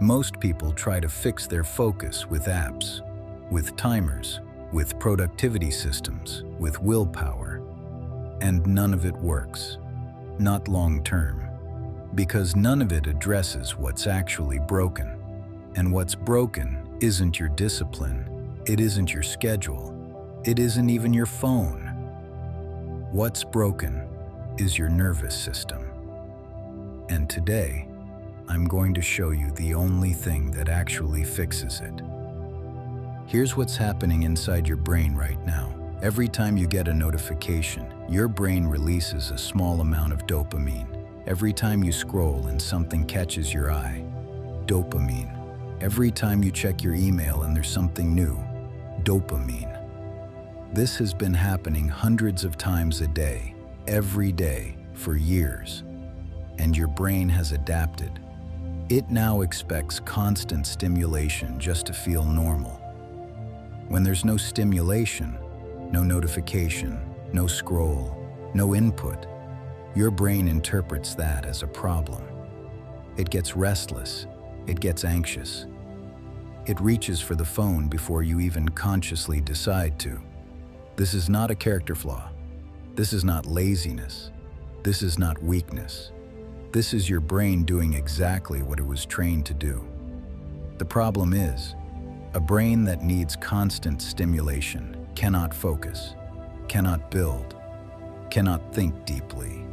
Most people try to fix their focus with apps, with timers, with productivity systems, with willpower. And none of it works. Not long term. Because none of it addresses what's actually broken. And what's broken isn't your discipline, it isn't your schedule, it isn't even your phone. What's broken is your nervous system. And today, I'm going to show you the only thing that actually fixes it. Here's what's happening inside your brain right now. Every time you get a notification, your brain releases a small amount of dopamine. Every time you scroll and something catches your eye, dopamine. Every time you check your email and there's something new, dopamine. This has been happening hundreds of times a day, every day, for years. And your brain has adapted. It now expects constant stimulation just to feel normal. When there's no stimulation, no notification, no scroll, no input, your brain interprets that as a problem. It gets restless, it gets anxious. It reaches for the phone before you even consciously decide to. This is not a character flaw. This is not laziness. This is not weakness. This is your brain doing exactly what it was trained to do. The problem is, a brain that needs constant stimulation cannot focus, cannot build, cannot think deeply,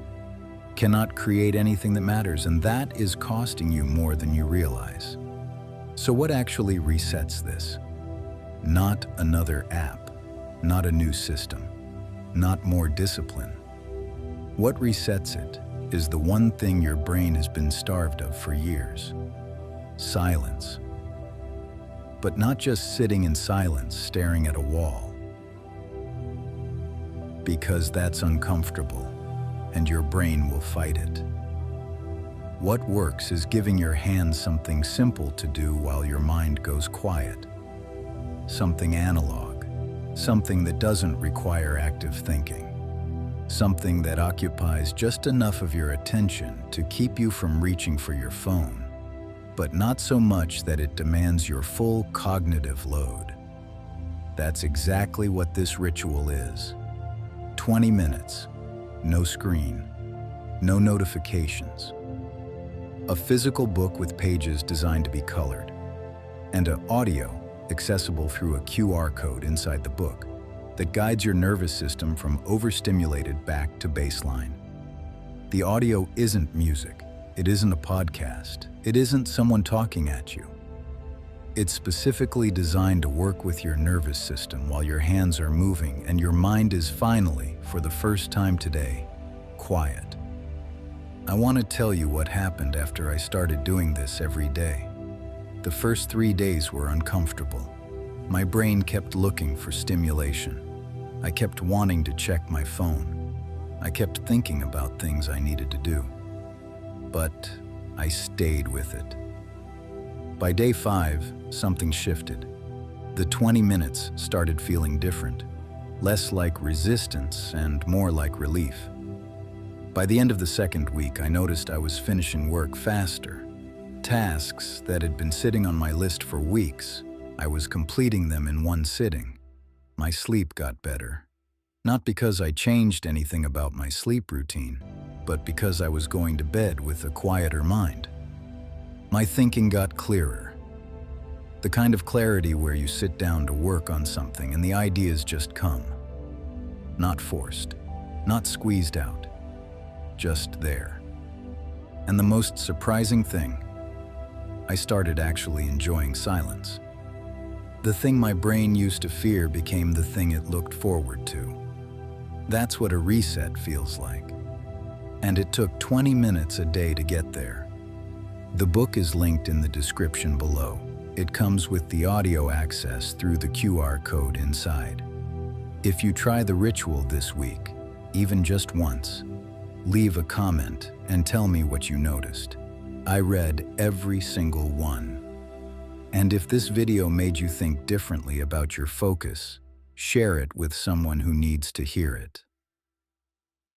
cannot create anything that matters, and that is costing you more than you realize. So what actually resets this? Not another app, not a new system, not more discipline. What resets it is the one thing your brain has been starved of for years: silence. But not just sitting in silence staring at a wall. Because that's uncomfortable, and your brain will fight it. What works is giving your hands something simple to do while your mind goes quiet. Something analog, something that doesn't require active thinking. Something that occupies just enough of your attention to keep you from reaching for your phone, but not so much that it demands your full cognitive load. That's exactly what this ritual is. 20 minutes, no screen, no notifications. A physical book with pages designed to be colored, and an audio accessible through a QR code inside the book that guides your nervous system from overstimulated back to baseline. The audio isn't music, it isn't a podcast, it isn't someone talking at you. It's specifically designed to work with your nervous system while your hands are moving and your mind is finally, for the first time today, quiet. I want to tell you what happened after I started doing this every day. The first 3 days were uncomfortable. My brain kept looking for stimulation. I kept wanting to check my phone. I kept thinking about things I needed to do. But I stayed with it. By day 5, something shifted. The 20 minutes started feeling different, less like resistance and more like relief. By the end of the second week, I noticed I was finishing work faster. Tasks that had been sitting on my list for weeks, I was completing them in one sitting. My sleep got better. Not because I changed anything about my sleep routine, but because I was going to bed with a quieter mind. My thinking got clearer. The kind of clarity where you sit down to work on something and the ideas just come. Not forced, not squeezed out, just there. And the most surprising thing, I started actually enjoying silence. The thing my brain used to fear became the thing it looked forward to. That's what a reset feels like. And it took 20 minutes a day to get there. The book is linked in the description below. It comes with the audio access through the QR code inside. If you try the ritual this week, even just once, leave a comment and tell me what you noticed. I read every single one. And if this video made you think differently about your focus, share it with someone who needs to hear it.